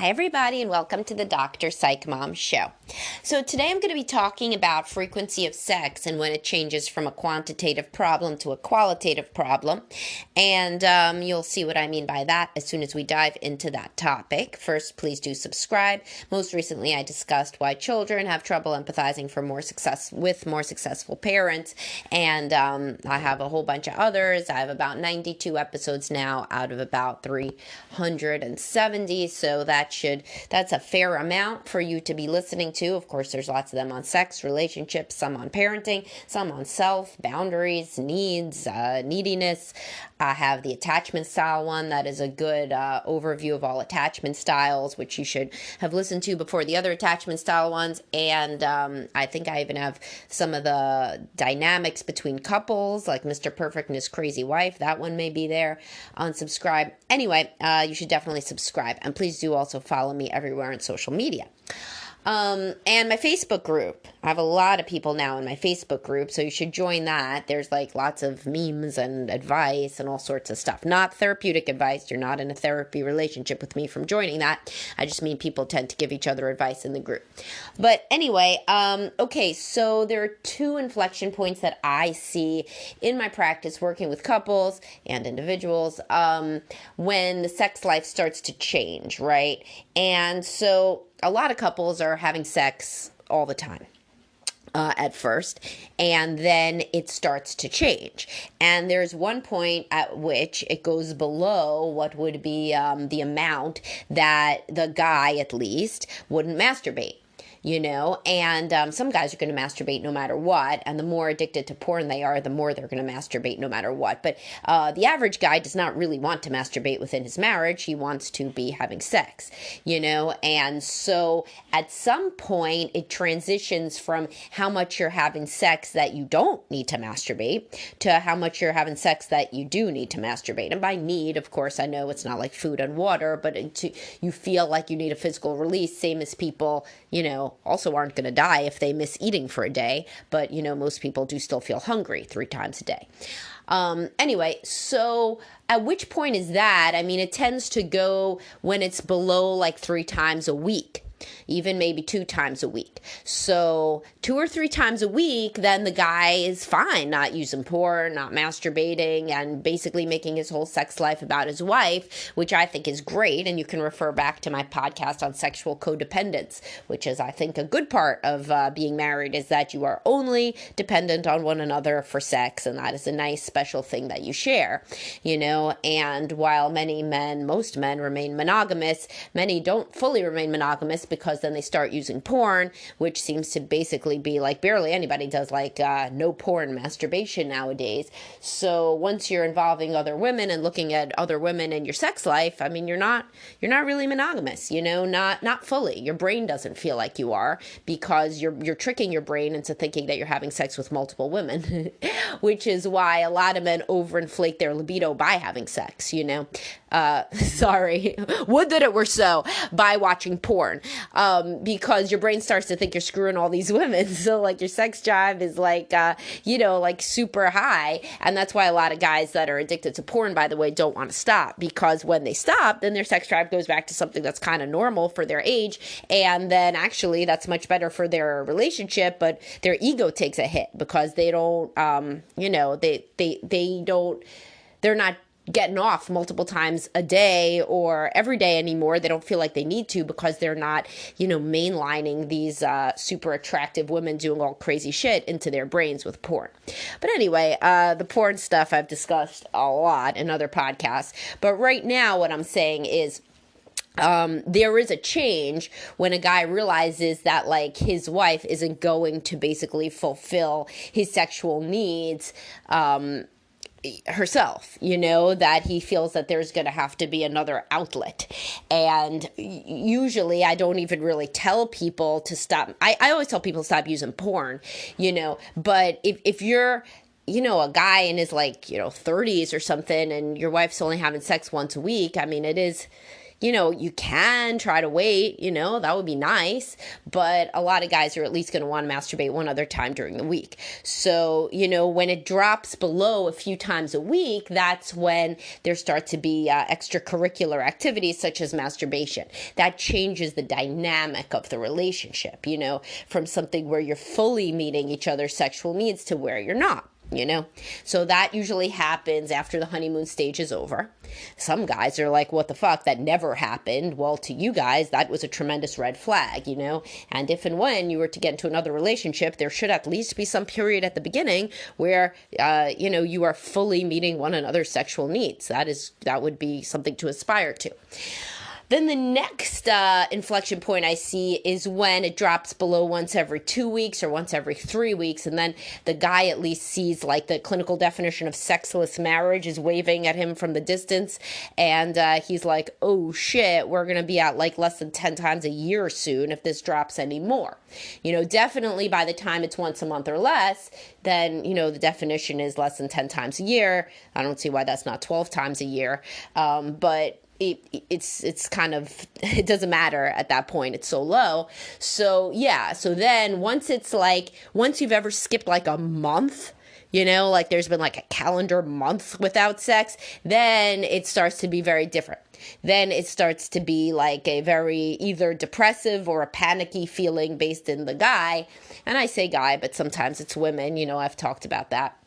Hi, everybody, and welcome to the Dr. Psych Mom Show. So today I'm going to be talking about frequency of sex and when it changes from a quantitative problem to a qualitative problem. And you'll see what I mean by that as soon as we dive into that topic. First, please do subscribe. Most recently, I discussed why children have trouble empathizing with more successful parents. And I have a whole bunch of others. I have about 92 episodes now out of about 370. So that's a fair amount for you to be listening to. Of course, there's lots of them on sex, relationships, some on parenting, some on self, boundaries, needs, neediness. I have the attachment style one that is a good overview of all attachment styles, which you should have listened to before the other attachment style ones. And I think I even have some of the dynamics between couples, like Mr. Perfect and his crazy wife. That one may be there. Unsubscribe. Anyway, you should definitely subscribe. And please do also follow me everywhere on social media. And my Facebook group. I have a lot of people now in my Facebook group, so you should join that. There's like lots of memes and advice and all sorts of stuff. Not therapeutic advice. You're not in a therapy relationship with me from joining that. I just mean people tend to give each other advice in the group. But anyway, okay, so there are two inflection points that I see in my practice working with couples and individuals when the sex life starts to change, right? And so a lot of couples are having sex all the time at first, and then it starts to change. And there's one point at which it goes below what would be the amount that the guy, at least, wouldn't masturbate. And some guys are going to masturbate no matter what, and the more addicted to porn they are, the more they're going to masturbate no matter what. But the average guy does not really want to masturbate within his marriage. He wants to be having sex, and so at some point it transitions from how much you're having sex that you don't need to masturbate to how much you're having sex that you do need to masturbate. And by need, of course, I know it's not like food and water, but you feel like you need a physical release, same as people, also aren't going to die if they miss eating for a day, but most people do still feel hungry 3 times a day. Anyway, so at which point is that? I mean, it tends to go when it's below like 3 times a week. Even maybe 2 times a week. So 2 or 3 times a week, then the guy is fine, not using porn, not masturbating, and basically making his whole sex life about his wife, which I think is great. And you can refer back to my podcast on sexual codependence, which is, I think, a good part of being married, is that you are only dependent on one another for sex. And that is a nice special thing that you share, and while most men remain monogamous, many don't fully remain monogamous, because then they start using porn, which seems to basically be like barely anybody does no porn masturbation nowadays. So once you're involving other women and looking at other women in your sex life, I mean, you're not really monogamous, not fully. Your brain doesn't feel like you are, because you're tricking your brain into thinking that you're having sex with multiple women, which is why a lot of men overinflate their libido by having sex, sorry, would that it were so, by watching porn. Because your brain starts to think you're screwing all these women. So like your sex drive is like super high. And that's why a lot of guys that are addicted to porn, by the way, don't want to stop, because when they stop, then their sex drive goes back to something that's kind of normal for their age. And then actually that's much better for their relationship, but their ego takes a hit because they don't, they're not getting off multiple times a day or every day anymore. They don't feel like they need to, because they're not, mainlining these super attractive women doing all crazy shit into their brains with porn. But anyway, the porn stuff I've discussed a lot in other podcasts. But right now what I'm saying is, there is a change when a guy realizes that like his wife isn't going to basically fulfill his sexual needs, herself, that he feels that there's going to have to be another outlet. And usually I don't even really tell people to stop. I always tell people to stop using porn, but if you're, a guy in his 30s or something, and your wife's only having sex once a week, I mean, it is, you can try to wait, that would be nice, but a lot of guys are at least going to want to masturbate one other time during the week. So, when it drops below a few times a week, that's when there start to be extracurricular activities such as masturbation. That changes the dynamic of the relationship, from something where you're fully meeting each other's sexual needs to where you're not. So that usually happens after the honeymoon stage is over. Some guys are like, what the fuck, that never happened. Well, to you guys, that was a tremendous red flag, and if and when you were to get into another relationship, there should at least be some period at the beginning where, you are fully meeting one another's sexual needs. That would be something to aspire to. Then the next inflection point I see is when it drops below once every 2 weeks or once every 3 weeks. And then the guy at least sees like the clinical definition of sexless marriage is waving at him from the distance. And he's like, oh shit, we're going to be at like less than 10 times a year soon if this drops any more. Definitely by the time it's once a month or less, then, the definition is less than 10 times a year. I don't see why that's not 12 times a year. But it's kind of, it doesn't matter at that point. It's so low. So yeah. So then once you've ever skipped like a month, like there's been like a calendar month without sex, then it starts to be very different. Then it starts to be like a very either depressive or a panicky feeling based in the guy. And I say guy, but sometimes it's women, I've talked about that.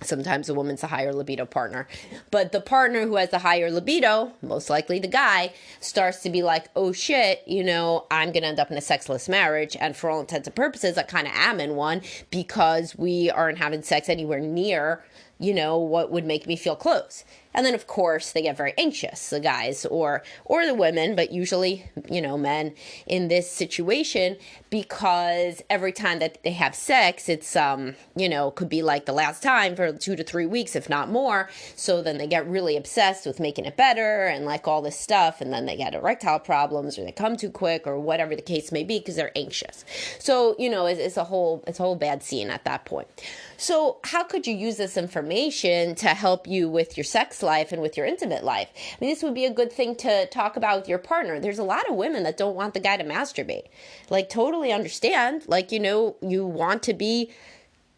Sometimes a woman's a higher libido partner. But the partner who has the higher libido, most likely the guy, starts to be like, oh shit, I'm going to end up in a sexless marriage. And for all intents and purposes, I kind of am in one because we aren't having sex anywhere near, what would make me feel close. And then, of course, they get very anxious, the guys or the women, but usually, men in this situation, because every time that they have sex, it's, could be like the last time for 2 to 3 weeks, if not more. So then they get really obsessed with making it better and like all this stuff. And then they get erectile problems or they come too quick or whatever the case may be because they're anxious. So, it's a whole bad scene at that point. So how could you use this information to help you with your sex life and with your intimate life? I mean, this would be a good thing to talk about with your partner. There's a lot of women that don't want the guy to masturbate. Like, totally understand. Like, you want to be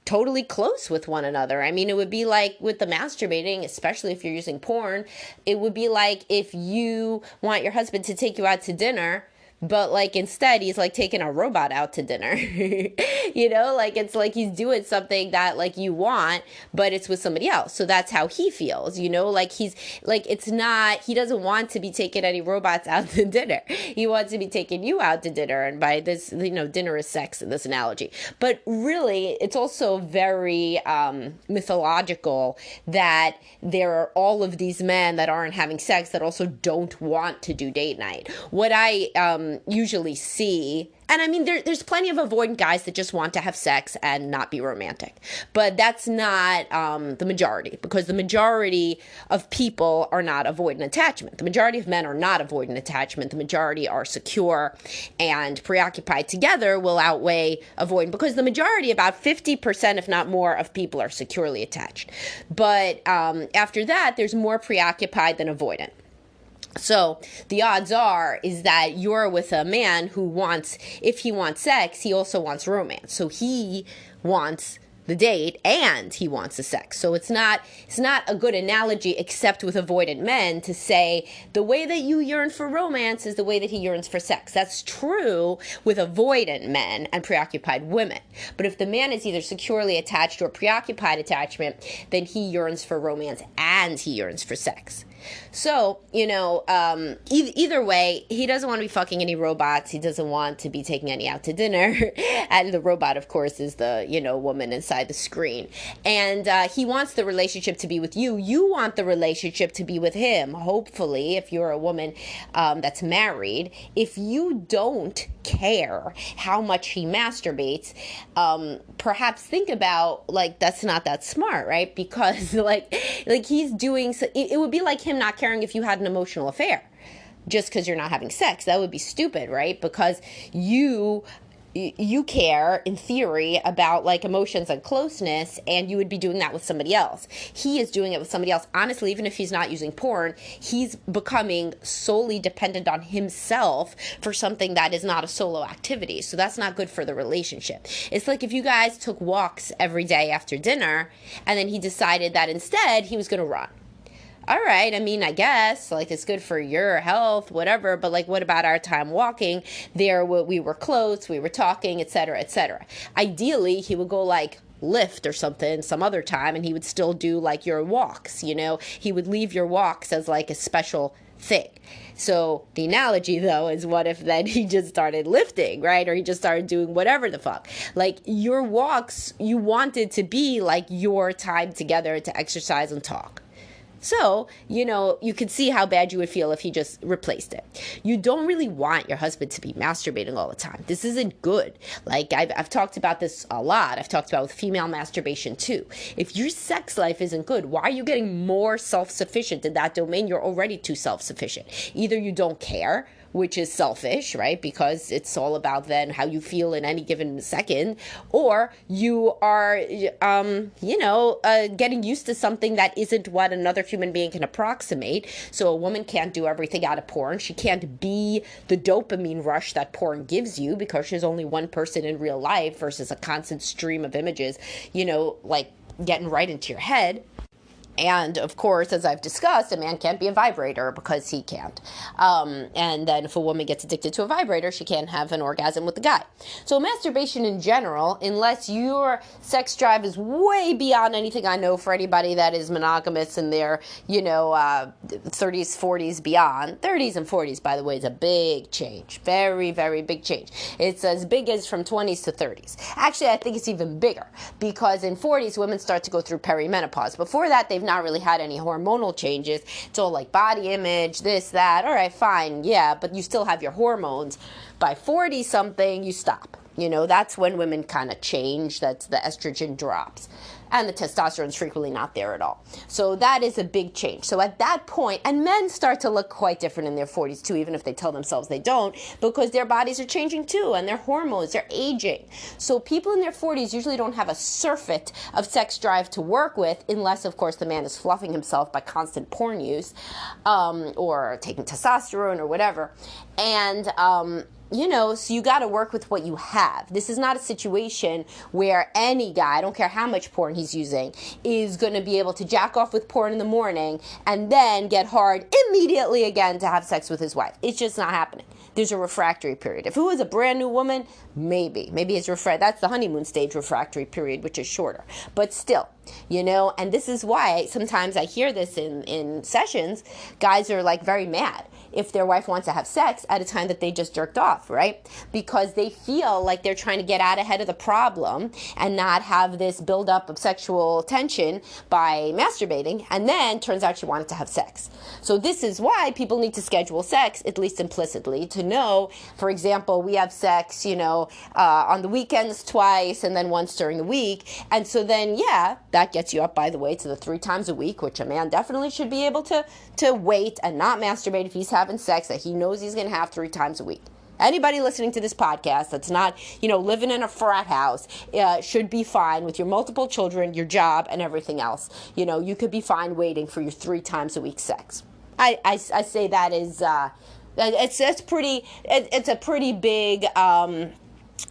totally close with one another. I mean, it would be like with the masturbating, especially if you're using porn, it would be like if you want your husband to take you out to dinner, but like instead he's like taking a robot out to dinner. Like it's like he's doing something that like you want, but it's with somebody else. So that's how he feels, like he's like, it's not, he doesn't want to be taking any robots out to dinner. He wants to be taking you out to dinner. And by this, dinner is sex in this analogy. But really, it's also very mythological that there are all of these men that aren't having sex that also don't want to do date night. What I usually see, and I mean, there's plenty of avoidant guys that just want to have sex and not be romantic. But that's not the majority, because the majority of people are not avoidant attachment. The majority of men are not avoidant attachment. The majority are secure, and preoccupied together will outweigh avoidant, because the majority, about 50%, if not more, of people are securely attached. But after that, there's more preoccupied than avoidant. So the odds are is that you're with a man who wants, if he wants sex, he also wants romance. So he wants the date and he wants the sex. So it's not a good analogy, except with avoidant men, to say the way that you yearn for romance is the way that he yearns for sex. That's true with avoidant men and preoccupied women. But if the man is either securely attached or preoccupied attachment, then he yearns for romance and he yearns for sex. So, either way, he doesn't want to be fucking any robots. He doesn't want to be taking any out to dinner. And the robot, of course, is the, woman inside the screen. And he wants the relationship to be with you. You want the relationship to be with him. Hopefully, if you're a woman that's married, if you don't care how much he masturbates, perhaps think about, that's not that smart, right? Because, he's doing, so it would be like him not caring if you had an emotional affair just because you're not having sex. That would be stupid, right? Because you you care in theory about like emotions and closeness, and you would be doing that with somebody else. He is doing it with somebody else. Honestly, even if he's not using porn, he's becoming solely dependent on himself for something that is not a solo activity. So that's not good for the relationship. It's like if you guys took walks every day after dinner, and then he decided that instead he was going to run. All right, I mean, I guess, like, it's good for your health, whatever, but, like, what about our time walking? There, we were close, we were talking, etc., etc. Ideally, he would go, like, lift or something some other time, and he would still do, like, your walks, you know? He would leave your walks as, like, a special thing. So the analogy, though, is what if then he just started lifting, right? Or he just started doing whatever the fuck. Like, your walks, you wanted to be, like, your time together to exercise and talk. So, you know, you could see how bad you would feel if he just replaced it. You don't really want your husband to be masturbating all the time. This isn't good. Like, I've talked about this a lot. I've talked about with female masturbation too. If your sex life isn't good, why are you getting more self-sufficient in that domain? You're already too self-sufficient. Either you don't care, which is selfish, right? Because it's all about then how you feel in any given second, or you are, getting used to something that isn't what another human being can approximate. So a woman can't do everything out of porn. She can't be the dopamine rush that porn gives you because she's only one person in real life versus a constant stream of images, like getting right into your head. And, of course, as I've discussed, a man can't be a vibrator because he can't. And then if a woman gets addicted to a vibrator, she can't have an orgasm with the guy. So masturbation in general, unless your sex drive is way beyond anything I know for anybody that is monogamous in their, 30s, 40s, beyond. 30s and 40s, by the way, is a big change. Very, very big change. It's as big as from 20s to 30s. Actually, I think it's even bigger because in 40s, women start to go through perimenopause. Before that, they've not really had any hormonal changes. It's all like body image, this, that. All right, fine, yeah, but you still have your hormones. By 40 something, you stop. That's when women kind of change. That's the estrogen drops. And the testosterone is frequently not there at all. So that is a big change. So at that point, and men start to look quite different in their 40s too, even if they tell themselves they don't, because their bodies are changing too, and their hormones, they're aging. So people in their 40s usually don't have a surfeit of sex drive to work with, unless, of course, the man is fluffing himself by constant porn use, or taking testosterone or whatever. And, so you got to work with what you have. This is not a situation where any guy, I don't care how much porn he's using, is going to be able to jack off with porn in the morning and then get hard immediately again to have sex with his wife. It's just not happening. There's a refractory period. If it was a brand new woman, maybe it's that's the honeymoon stage refractory period, which is shorter. But still, and this is why sometimes I hear this in sessions, guys are like very mad if their wife wants to have sex at a time that they just jerked off, right? Because they feel like they're trying to get out ahead of the problem and not have this buildup of sexual tension by masturbating, and then turns out she wanted to have sex. So this is why people need to schedule sex, at least implicitly, to know, for example, we have sex, on the weekends twice and then once during the week. And so then, that gets you up, by the way, to the 3 times a week, which a man definitely should be able to wait and not masturbate if he's having sex that he knows he's going to have 3 times a week. Anybody listening to this podcast that's not, living in a frat house should be fine with your multiple children, your job, and everything else. You could be fine waiting for your 3 times a week sex. I say that is it's a pretty big.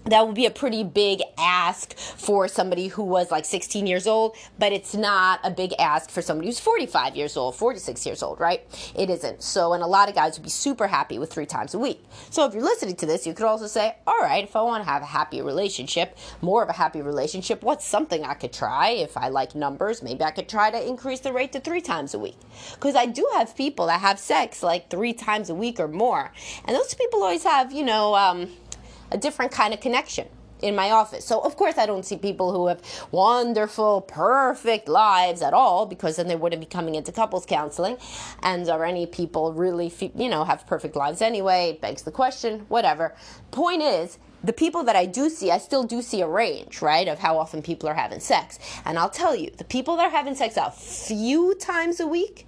That would be a pretty big ask for somebody who was like 16 years old, but it's not a big ask for somebody who's 45 years old, 46 years old, right? It isn't. So, and a lot of guys would be super happy with 3 times a week. So if you're listening to this, you could also say, all right, if I want to have a happy relationship, more of a happy relationship, what's something I could try? If I like numbers, maybe I could try to increase the rate to 3 times a week. Because I do have people that have sex like 3 times a week or more. And those people always have, a different kind of connection in my office. So, of course, I don't see people who have wonderful, perfect lives at all, because then they wouldn't be coming into couples counseling. And are any people really, have perfect lives anyway? It begs the question, whatever. Point is, the people that I do see, I still do see a range, right, of how often people are having sex. And I'll tell you, the people that are having sex a few times a week,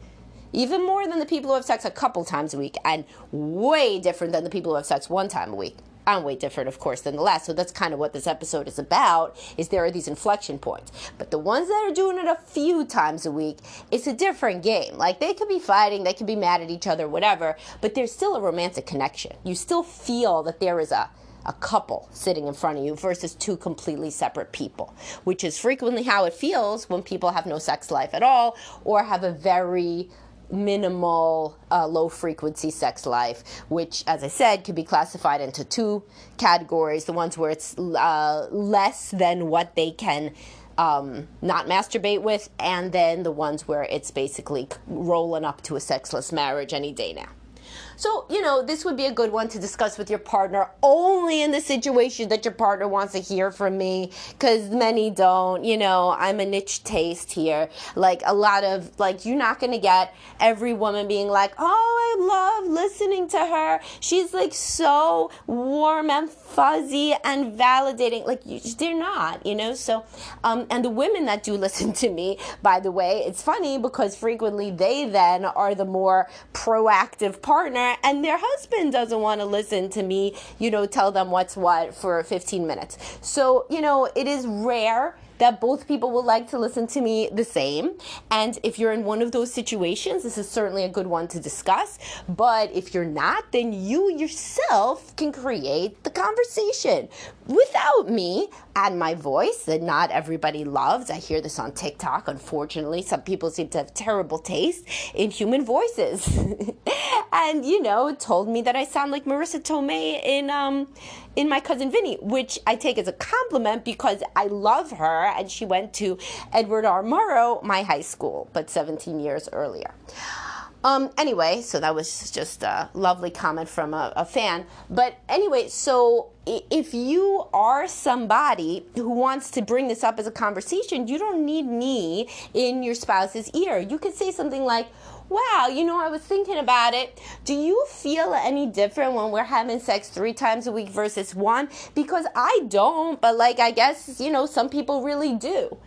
even more than the people who have sex a couple times a week, and way different than the people who have sex 1 time a week. I'm way different, of course, than the last. So that's kind of what this episode is about, is there are these inflection points. But the ones that are doing it a few times a week, it's a different game. Like, they could be fighting, they could be mad at each other, whatever, but there's still a romantic connection. You still feel that there is a couple sitting in front of you versus two completely separate people, which is frequently how it feels when people have no sex life at all or have a very minimal, low-frequency sex life, which, as I said, could be classified into two categories. The ones where it's less than what they can not masturbate with, and then the ones where it's basically rolling up to a sexless marriage any day now. So, this would be a good one to discuss with your partner, only in the situation that your partner wants to hear from me, because many don't. I'm a niche taste here. Like, a lot of, you're not going to get every woman being like, oh, I love listening to her. She's, so warm and fuzzy and validating. They're not, So, and the women that do listen to me, by the way, it's funny because frequently they then are the more proactive partner, and their husband doesn't want to listen to me, tell them what's what for 15 minutes. So, it is rare that both people would like to listen to me the same. And if you're in one of those situations, this is certainly a good one to discuss. But if you're not, then you yourself can create the conversation without me and my voice that not everybody loves. I hear this on TikTok, unfortunately. Some people seem to have terrible taste in human voices. And, told me that I sound like Marissa Tomei in My Cousin Vinny, which I take as a compliment because I love her, and she went to Edward R. Murrow, my high school, but 17 years earlier. Anyway, so that was just a lovely comment from a fan. But anyway, so if you are somebody who wants to bring this up as a conversation, you don't need me in your spouse's ear. You could say something like, wow, I was thinking about it. Do you feel any different when we're having sex 3 times a week versus 1? Because I don't, but I guess, some people really do.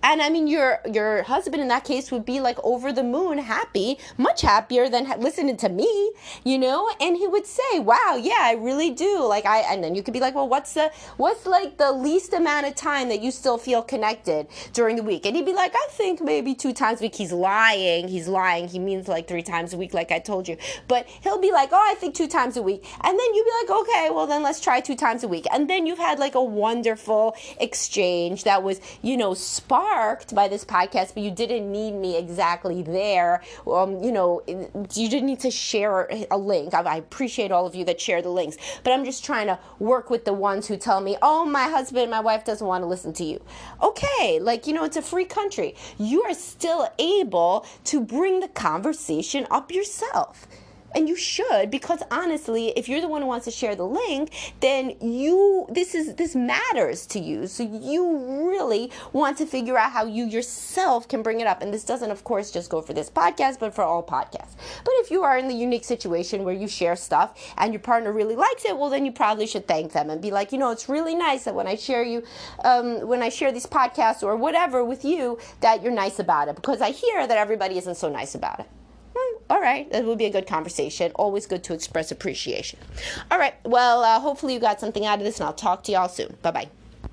And I mean, your husband in that case would be over the moon happy, much happier than listening to me, and he would say, wow, yeah, I really do. And then you could be like, well, what's the least amount of time that you still feel connected during the week? And he'd be like, I think maybe 2 times a week. He's lying. He means 3 times a week, like I told you. But he'll be like, oh, I think 2 times a week. And then you'd be like, okay, well then let's try 2 times a week. And then you've had a wonderful exchange that was, sparked by this podcast, but you didn't need me exactly there. You didn't need to share a link. I appreciate all of you that share the links, but I'm just trying to work with the ones who tell me, oh, my husband, my wife doesn't want to listen to you. Okay, it's a free country. You are still able to bring the conversation up yourself. And you should, because honestly, if you're the one who wants to share the link, then this matters to you. So you really want to figure out how you yourself can bring it up. And this doesn't, of course, just go for this podcast, but for all podcasts. But if you are in the unique situation where you share stuff and your partner really likes it, well, then you probably should thank them and be like, it's really nice that when I share these podcasts or whatever with you, that you're nice about it. Because I hear that everybody isn't so nice about it. All right, that would be a good conversation. Always good to express appreciation. All right, well, hopefully you got something out of this, and I'll talk to y'all soon. Bye-bye.